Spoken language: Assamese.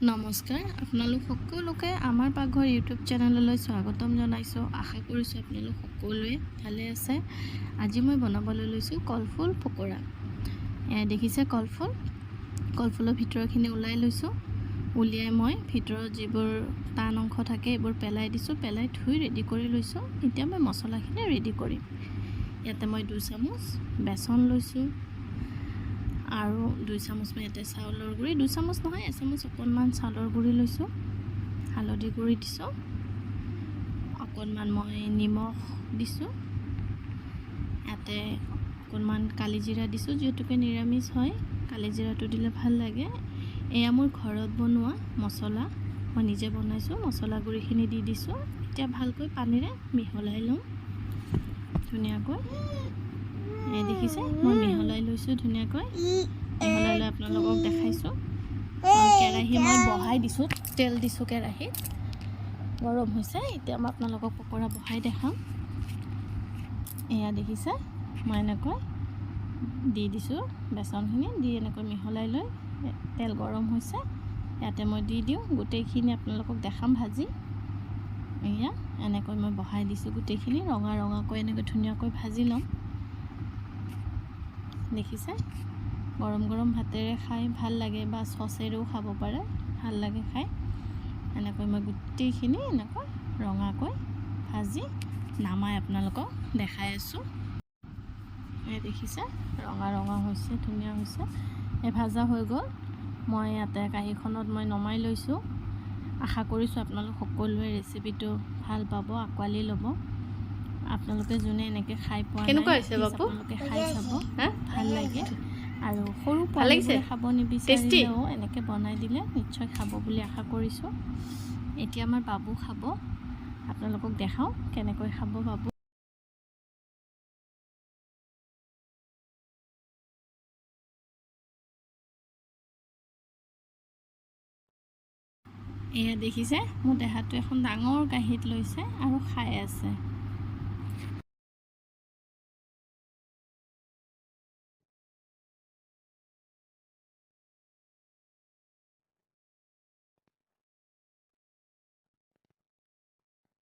নমস্কাৰ, আপোনালোক সকলোকে আমাৰ পাকঘৰ ইউটিউব চেনেললৈ স্বাগতম জনাইছোঁ। আশা কৰিছোঁ আপোনালোক সকলোৱে ভালে আছে। আজি মই বনাবলৈ লৈছোঁ কলফুল পকোৰা। দেখিছে কলফুলৰ ভিতৰখিনি ওলাই লৈছোঁ। উলিয়াই মই ভিতৰত যিবোৰ টান অংশ থাকে এইবোৰ পেলাই দিছোঁ। পেলাই ধুই ৰেডি কৰি লৈছোঁ। এতিয়া মই মছলাখিনি ৰেডি কৰিম। ইয়াতে মই 2 চামুচ বেচন লৈছোঁ আৰু 2 চামুচ মই ইয়াতে চাউলৰ গুড়ি, 2 চামুচ নহয় 1 চামুচ অকণমান চাউলৰ গুড়ি লৈছোঁ। হালধি গুড়ি দিছোঁ, অকণমান মই নিমখ দিছোঁ। ইয়াতে অকণমান কালি জিৰা দিছোঁ, যিহেতুকে নিৰামিষ হয় কালি জিৰাটো দিলে ভাল লাগে। এয়া মোৰ ঘৰত বনোৱা মছলা, মই নিজে বনাইছোঁ। মছলা গুড়িখিনি দি দিছোঁ। এতিয়া ভালকৈ পানীৰে মিহলাই ল'ম ধুনীয়াকৈ। দেখিছে মই মিহলাই লৈছোঁ ধুনীয়াকৈ। মিহলাই লৈ আপোনালোকক দেখাইছোঁ। কেৰাহী মই বহাই দিছোঁ, তেল দিছোঁ কেৰাহীত, গৰম হৈছে। এতিয়া মই আপোনালোকক পকোৰা বহাই দেখাম। এয়া দেখিছে মই এনেকৈ দি দিছোঁ বেচনখিনি, দি এনেকৈ মিহলাই লৈ তেল গৰম হৈছে। ইয়াতে মই দি দিওঁ গোটেইখিনি, আপোনালোকক দেখাম ভাজি। এয়া এনেকৈ মই বহাই দিছোঁ গোটেইখিনি, ৰঙা ৰঙাকৈ এনেকৈ ধুনীয়াকৈ ভাজি ল'ম। দেখিছে গৰম গৰম ভাতেৰে খাই ভাল লাগে, বা চচেৰেও খাব পাৰে, ভাল লাগে খাই। এনেকৈ মই গোটেইখিনি এনেকৈ ৰঙাকৈ ভাজি নামাই আপোনালোকক দেখাই আছোঁ। এই দেখিছে ৰঙা ৰঙা হৈছে, ধুনীয়া হৈছে। এই ভাজা হৈ গ'ল। মই ইয়াতে কাঁহীখনত মই নমাই লৈছোঁ। আশা কৰিছোঁ আপোনালোক সকলোৱে ৰেচিপিটো ভাল পাব, আঁকোৱালি ল'ব। আপোনালোকে যোনে এনেকৈ খাই পোৱা নাই, আপোনালোকে খাই চাব, ভাল লাগে। আৰু সৰু পোৱালিবোৰে খাব নিবিচাৰিলেও এনেকৈ বনাই দিলে নিশ্চয় খাব বুলি আশা কৰিছোঁ। এতিয়া আমাৰ বাবু খাব, আপোনালোকক দেখাওঁ কেনেকৈ খাব বাবু। এয়া দেখিছে মোৰ দেহাটো এখন ডাঙৰ কাঁহীত লৈছে আৰু খাই আছে।